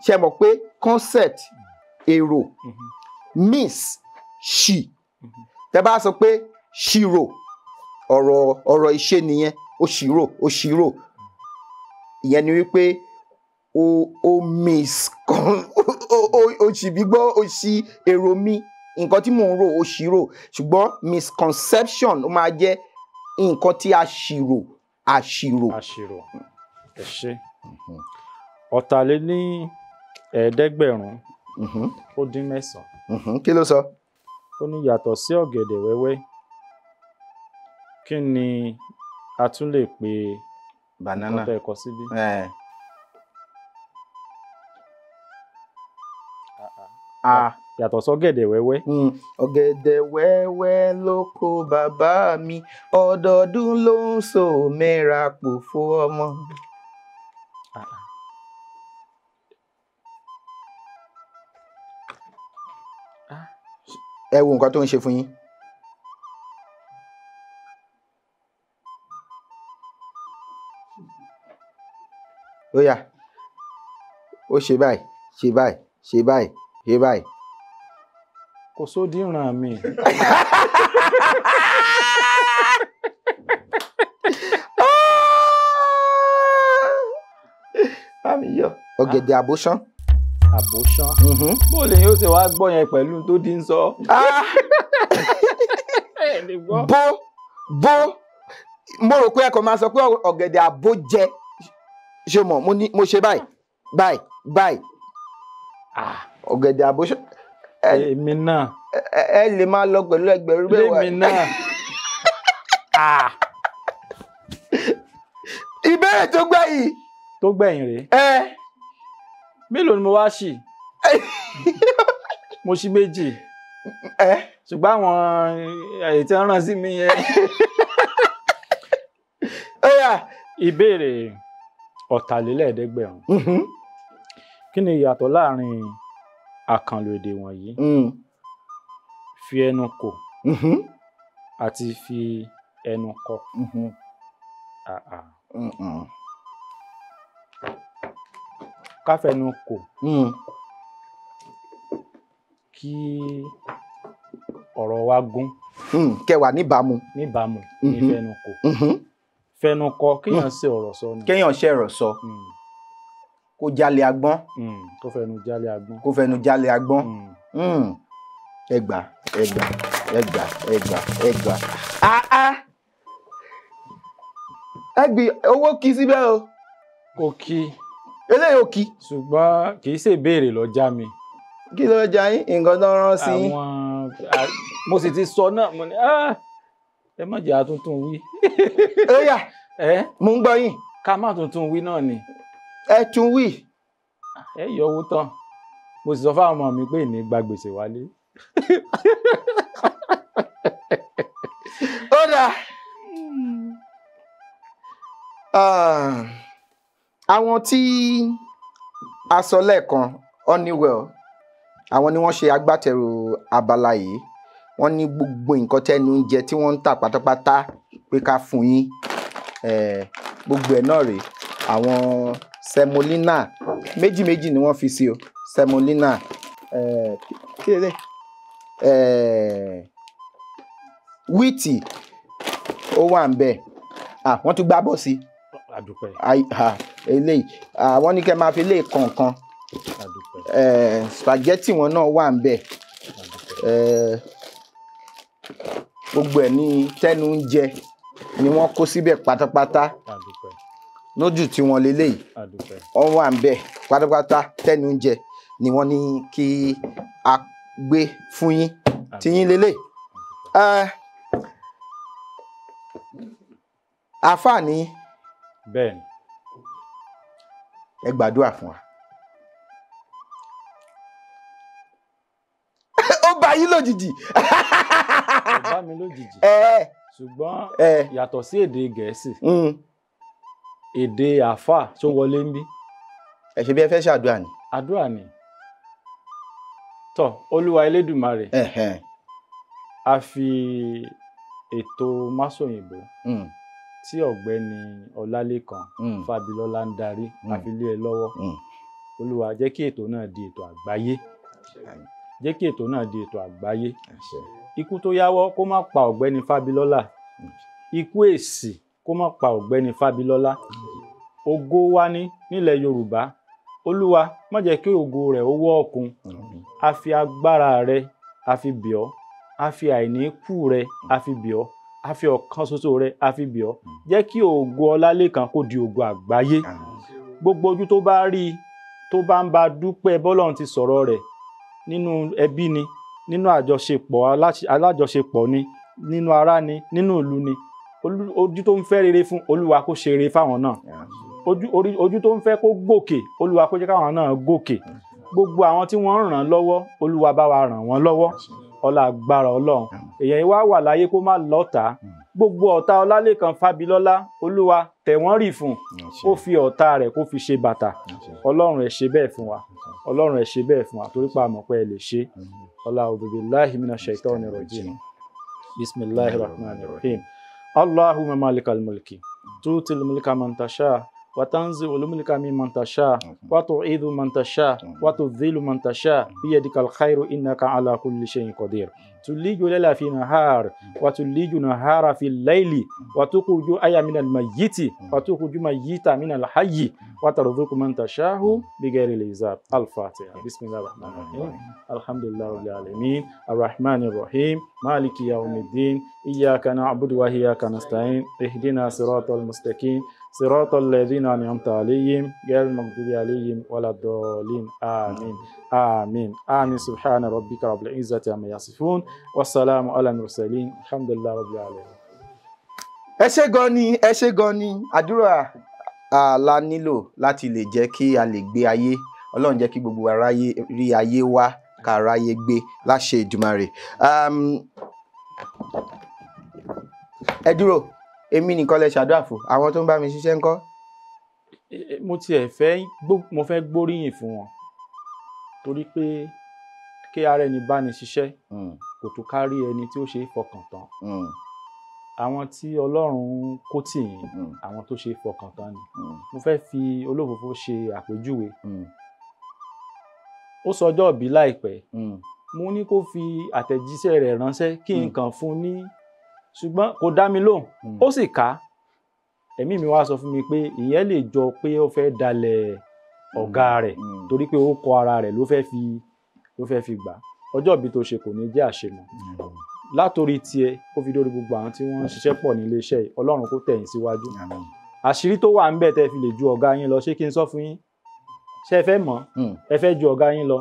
Ṣé mọ̀ pé concept èrò miss ṣì. Tẹ́ bá sọ pé ṣìrò ọ̀rọ̀ ìṣe nìyẹn. Ó ṣìrò. Ìyẹn ni wípé o miss o ṣì bí gbọ́ o ṣì èrò mi. Nǹkan tí mò ń rò ó ṣìrò. Ṣùgbọ́n misconception ó máa jẹ́ nǹkan tí a ṣìrò. Àṣìrò. Ẹ ṣé. Ọ̀tàléníẹ̀ẹ́dẹ́gbẹ̀rún ó dín mẹ́sàn-án. Kí ló sọ? Ó ní yàtọ̀ sí ọ̀gẹ̀dẹ̀ wẹ́wẹ́ kí ni a tún lè pe banana nǹkan tẹ́ ẹ kọ síbí. Yàtọ̀ sọ́gẹ̀dẹ̀ wẹ́wẹ́. Ọ̀gẹ̀dẹ̀ wẹ́wẹ́ ló kó bàbá mi ọdọọdún ló ń so mẹ́ra pòfo ọmọ. Ẹ wo nǹkan tó ń ṣe fún yín. Ó yá ó ṣe báyìí. Kò sódì ràn mí. Ọ̀gẹ̀dẹ̀ àbóṣán. Bó lè yóò ṣe wá gbọ́ yẹn pẹ̀lú tó dín ń sọ. Bó mo rò pé ẹ kò máa sọ pé ọ̀gẹ̀dẹ̀ àbó jẹ. Ṣé mo ṣe báyìí. Ọ̀gẹ̀dẹ̀ àbóṣán. Èmi náà. Ẹ lè máa lọ pẹ̀lú ẹgbẹ̀rún mẹ́wàá. Èmi náà. Ìbéèrè tó gbẹ̀yìn. Tó gbẹ̀yìn rèé. Mélòó ni mo wá ṣì? Mo ṣì méjì. Ṣùgbọ́n àwọn èyí tí wọ́n rán sí mi yẹn. Ìbéèrè ọ̀tàlélẹ́ẹ̀ẹ́dẹ́gbẹ̀rún. Kí ni ìyàtọ̀ láàrin àkànlò èdè wọ̀nyí? Fi ẹnu kò àti fi ẹnu kọ. Ká fẹnu kò kí ọ̀rọ̀ wa gún. Kẹwà níbàámu. Ní fẹnu kò. Fẹnu kọ kéèyàn ṣe ọ̀rọ̀ sọ ni. Kéèyàn ṣe ọ̀rọ̀ sọ. Kó jalè agbọ́n. Kó fẹnu jalè agbọ́n. Ẹgbà. Ẹgbì owó kì í síbẹ̀ o. Kò kí. eléyìí ò kí. ṣùgbọ́n kì í ṣe ìbéèrè lọ já mi. kí ló jà yín nǹkan tó rán sí yín. mo sì ti sọ náà mo ní ẹ má jẹ́ àtúntún wí. ó yá mo ń gbọ́ yín. ká má tuntun wí náà ni. ẹ tún wí. ẹ yọ owó tán mo sì sọ fáwọn ọmọ mi pé ìní gba gbèsè wálé. ó dáa. àwọn tí a sọ lẹ́ẹ̀kan Honeywell àwọn ni wọ́n ṣe agbátẹrù abala yìí. Wọ́n ní gbogbo nǹkan tẹ́nu ń jẹ tí wọ́n ń tà pátápátá pé ká fún yín. Gbogbo ẹ̀ náà rèé. Àwọn semolina méjì ni wọ́n fi sí o. Semolina kí lè wíìtì ó wà ń bẹ̀. Wọ́n tún gbábọ̀ sí. Àdúpẹ́. Eléyìí wọ́n ní kẹ́ máa fi lé kọ̀ọ̀kan. Àdúpẹ́. Spaghetti wọn náà wà ń bẹ̀. Gbogbo ẹ̀ ní tẹ́nu ń jẹ ni wọ́n kó síbẹ̀ pátápátá. Àdúpẹ́. Lójú tí wọ́n leléyìí. Àdúpẹ́. Wọ́n wà ń bẹ̀ pátápátá tẹ́nu ń jẹ ni wọ́n ní kí a gbé fún yín tí yín leléyìí. Àfààní. Bẹ́ẹ̀ni. Ẹ gbàdúrà fún wa. Ó bá yín lójijì. Ó bá mi lójijì. Ṣùgbọ́n yàtọ̀ sí èdè Gẹ̀ẹ́sì. Èdè àfà tó wọlé ń bí. Ẹ ṣe bí ẹ fẹ́ ṣàdúrà ni. Àdúrà ni. Tọ́ Olúwa Elédùmarè. A fi ètò Máṣòyìnbó tí ọ̀gbẹ́ni Ọlálékan Fábilọ́lá ń darí a fi lé ẹ lọ́wọ́. Olúwa jẹ́ kí ètò náà di ètò àgbáyé. Jẹ́ kí ètò náà di ètò àgbáyé. Ikú tó yáwọ́ kó má pa ọ̀gbẹ́ni Fábilọ́lá. Ikú èsì kó má pa ọ̀gbẹ́ni Fábilọ́lá. Ògo wa nílẹ̀ Yorùbá. Olúwa má jẹ́ kí ògo rẹ̀ ó wọ́ ọ̀kun. A fi agbára rẹ̀ a fi bì ọ́. A fi àìní kú rẹ̀ a fi bì ọ́. A fi ọ̀kan ṣoṣo rẹ̀ a fi bì ọ́. Jẹ́ kí ògo Ọlálékan kó di ògo àgbáyé. Gbogbo ojú tó bá rí tó bá ń bá dúpẹ́ bọ́lọ́run ti sọ̀rọ̀ rẹ̀ nínú ẹbí ni nínú àjọṣepọ̀ alájọṣepọ̀ ni nínú ará ni nínú ìlú ni ojú tó ń fẹ́ rere fún Olúwa kó ṣe rere fáwọn náà. Ojú tó ń fẹ́ kó gòkè Olúwa kó jẹ́ káwọn náà gòkè. Gbogbo àwọn tí wọ́n ń ràn lọ́wọ́ Olúwa bá wa ràn wọ́n lọ́wọ́. Ọlá agbára Ọlọ́run. Èèyàn wá wà láyé kó má lọ́tà. Gbogbo ọ̀tá Ọlálékan Fábilọ́lá Olúwa tẹ̀ wọ́n rì fún. Ó fi ọ̀tá rẹ̀ kó fi ṣe bàtà. Ọlọ́run ẹ ṣe bẹ́ẹ̀ fún wa. Ọlọ́run ẹ ṣe bẹ́ẹ̀ fún wa torí pa àmọ̀ pé ẹ lè ṣe. A'udhu billahi minash shaitanir rajim. Bismillahir rahmanir rahim. Allahumma malikal mulki. Tu'til mulka man tasha. وتنزع الملك ممن تشاء وتعيذ من تشاء وتذل من تشاء بيدك الخير إنك على كل شيء قدير تولج الليل في النهار وتولج النهار في الليل وتخرج الحي من الميت وتخرج الميت من الحي وترزق من تشاء بغير حساب. الفاتحة. بسم الله الرحمن الرحيم. الحمد لله رب العالمين الرحمن الرحيم مالك يوم الدين إياك نعبد وإياك نستعين اهدنا صراط المستقيم صراط الذين أنعمت عليهم غير المغضوب عليهم ولا الضالين. آمين آمين آمين. سبحان ربك رب العزة عما يصفون والسلام على المرسلين الحمد لله رب العالمين. Ẹ ṣé gan ni àdúrà la nílò láti lè jẹ́ kí a lè gbé ayé. Ọlọ́run jẹ́ kí gbogbo aráyé rí ayé wá ká aráyé gbé láṣẹ Èdùmàrè. Ẹ dúró èmi nìkan lẹ ṣàdúrà fún àwọn tó ń bá mi ṣiṣẹ́ ńkọ́. Mo fẹ́ gbóríyìn fún wọn torí pé kí ara ẹni bá ní ṣiṣẹ́ kò tó kárí ẹni tí ó ṣe é fọkàn tán. Àwọn tí Ọlọ́run kó tì yín àwọn tó ṣe é fọkàn tán ni. Mo fẹ́ fi olófòfó ṣe àpèjúwe. Ó sọjọ́ ìbí láìpẹ́. Mo ní kó fi àtẹ̀jíṣẹ́ rẹ̀ ránṣẹ́ kí n kàn fún ní ṣùgbọ́n kò dá mi lóhùn. Ó sì ká ẹ̀mí mi wá sọ fún mi pé ìyẹn lè jọ pé ó fẹ́ dalẹ̀ ọ̀gá rẹ̀ torí pé ó kọ ara rẹ̀ ló fẹ́ fi gbà. Ọjọ́ ìbí tó ṣe kò ní jẹ́ àṣemọ̀. Látorí tiẹ̀ ó fi dórí gbogbo àwọn tí wọ́n ń ṣiṣẹ́ pọ̀ ní iléeṣẹ́ yìí Ọlọ́run kó tẹ̀yìn síwájú. Àṣírí tó wà ń bẹ̀ tẹ́ fi lè ju ọ̀gá yín lọ ṣé kí n sọ fún yín. ṣé ẹ fẹ́ mọ̀ ẹ fẹ́ ju ọ̀gá yín lọ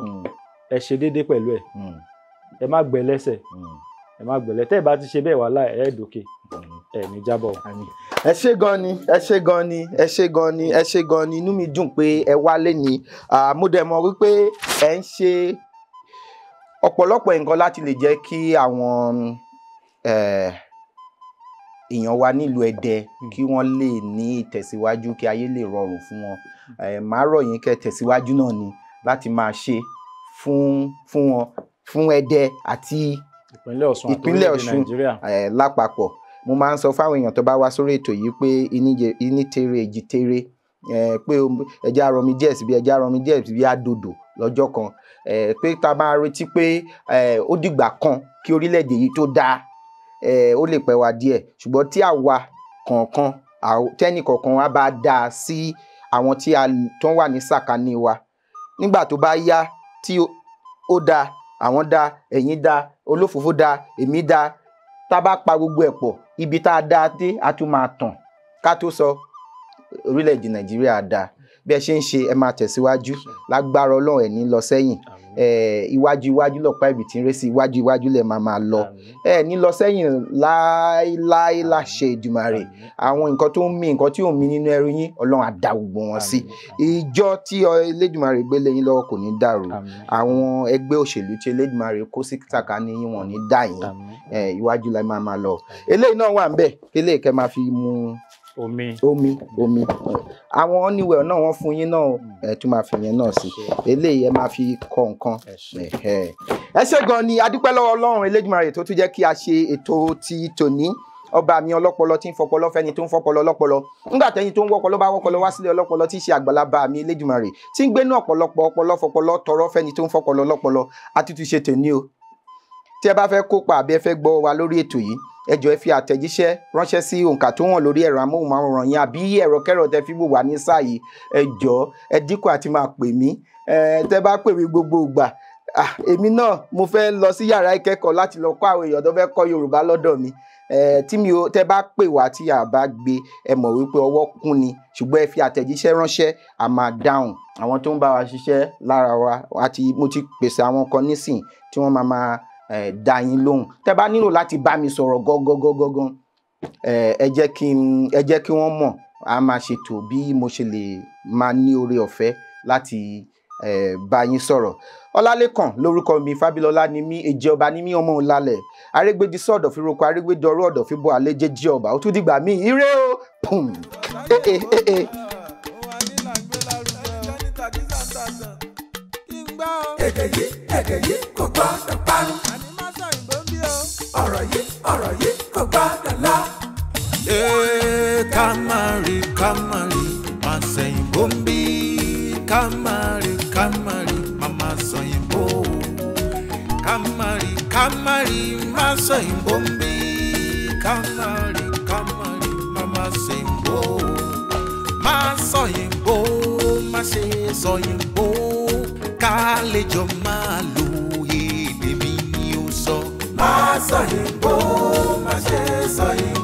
ẹ ṣe déédéé pẹ̀lú ẹ̀ ẹ má gbẹ lẹ́sẹ̀ ẹ má gbẹ̀lẹ́ tẹ́ ẹ bá ti ṣe bẹ́ẹ̀ wàhálà ẹ̀ dòkè ẹ̀ ní jábọ̀. ẹ ṣé gan ni ẹ ṣé gan ni ẹ ṣé gan ni ẹ ṣé gan ni inú mi dùn pé ẹ wálé ni mo dẹ̀ mọ̀ wípé ẹ ń ṣe ọ̀pọ̀lọpọ̀ nǹkan láti lè jẹ́ kí àwọn èèyàn wa nílùú Ẹdẹ kí wọ́n lè ní ìtẹ̀síwájú kí ayé lè rọrùn fún wọn màá rọ̀ yín kẹ́ tẹ̀síwájú náà ni láti máa ṣe fún wọn fún Ẹdẹ àti ìpínlẹ̀ Ọ̀ṣun lápapọ̀. Mo máa ń sọ fáwọn èèyàn tó bá wá sórí ètò yìí pé iní tere èjì tere pé ẹja rọmi díẹ̀ síbi ẹja rọmi díẹ̀ síbi àdòdò lọ́jọ́ kan pé tá a máa retí pé ó dìgbà kan kí orílẹ̀-èdè yìí tó dáa ó lè pẹ́ wá díẹ̀ ṣùgbọ́n tí àwa kọ̀ọ̀kan tẹ́nì kọ̀ọ̀kan wa bá dáa sí àwọn tí tó wà ní sàkání wa nígbà tó bá yá tí ó dáa àwọn dáa ẹ̀yin dáa olófòfó dáa èmi dáa tá a bá pa gbogbo ẹ̀ pọ̀ ibi tá a dáa dé a tún máa tàn ká tó sọ orílẹ̀-èdè Nàìjíríà dáa bí ẹ ṣe ń ṣe ẹ máa tẹ̀síwájú lágbára Ọlọ́run ẹ̀ ní lọ sẹ́yìn iwájú lọ̀pá ibi tí ń ré sí iwájú lẹ̀ máa lọ ẹ ní lọ sẹ́yìn láéláé láṣẹ Èdùmàrè àwọn nǹkan tó ń mì nǹkan tí ò ń mì nínú ẹrú yín Ọlọ́run á dá gbogbo wọn sí ìjọ tí Elédùmarè gbé lé yín lọ́wọ́ kò ní dàrú àwọn ẹgbẹ́ òṣèlú tí Elédùmarè kó sí sàkání yín wọn ní dá yín iwájú la máa lọ eléyìí náà wà ń bẹ̀ eléyìí kẹ́ máa fi mu omi àwọn oníwẹ̀ náà wọ́n fún yín náà ẹ tún máa fi yẹn náà sí eléyìí ẹ máa fi kọ nǹkan ẹ ṣé gan ni adúpẹ́ lọ́wọ́ Ọlọ́run Elédùmarè tó tún jẹ́ kí a ṣe ètò ti tòní ọba mi ọlọ́pọlọ tí ń fọpọlọ fẹ́ni tó ń fọpọlọ ọlọ́pọlọ nígbà tẹ́yìn tó ń wọ́pọlọ bá wọ́pọlọ wá sílé ọlọ́pọlọ tí í ṣe àgbàlagbà mi Elédùmarè tí ń gbénú ọ̀pọ̀lọpọ̀ ọpọlọ fọpọlọ tọrọ fẹ́ni tó ń fọpọlọ ọlọ́pọlọ àtútù ṣe tòní o tí ẹ bá fẹ́ kópa àbí ẹ fẹ́ gbọ́ wa lórí ètò yìí ẹ jọ̀ọ́ ẹ fi àtẹ̀jíṣẹ́ ránṣẹ́ sí òǹkà tó hàn lórí ẹ̀rọ amóhùnmáwòrán yín àbí ẹ̀rọ kẹ́rọ̀ tẹ́ fi wò wá ní sáà yìí ẹ jọ̀ọ́ ẹ dínkù àti máa pè mí tẹ́ bá pè mí gbogbo ìgbà èmi náà mo fẹ́ lọ sí yàrá ìkẹ́kọ̀ọ́ láti lọ kọ́ àwọn èèyàn tó fẹ́ kọ́ Yorùbá lọ́dọ̀ mi tẹ́ bá pè wá tí a bá gbé ẹ mọ̀ wípé ọwọ́ kún ni ṣùgbọ́n ẹ fi àtẹ̀jíṣẹ́ ránṣẹ́ a máa dáhùn àwọn tó ń bá wa ṣiṣẹ́ lára wa àti mo ti pèsè àwọn kan nísìn tí wọ́n máa dá yín lóhùn tẹ́ bá nílò láti bá mi sọ̀rọ̀ gọ́gọ́gọ́gọ́gán ẹ jẹ́ kí wọ́n mọ̀ a máa ṣètò bí mo ṣe lè máa ní oore ọ̀fẹ́ láti bá yín sọ̀rọ̀. Ọlálékàn lórúkọ mi Fábílọ́lá ni mí èjì ọba ni mí ọmọ Ọlálẹ̀ arégbèdì sọ̀dọ̀ fi roko arégbèdì ọrọ̀ ọ̀dọ̀ fi bọ̀ àlejò jí ọba ó tún dìgbà mí ire o pùm èdè yìí kò gbọ́dọ̀ parun. ọ̀rọ̀ yìí kò gbọ́dọ̀ lọ. Kamari mama sẹ́yìn bombi kamari mama sẹ́yìn bo kamari mama sẹ́yìn bombi kamari mama sẹ́yìn bo ma sẹ́yìn bo ma ṣe sẹ́yìn bo kálejò máa lo èdè mi ni ó sọ. má sẹ́yìn bo má ṣe sẹ́yìn.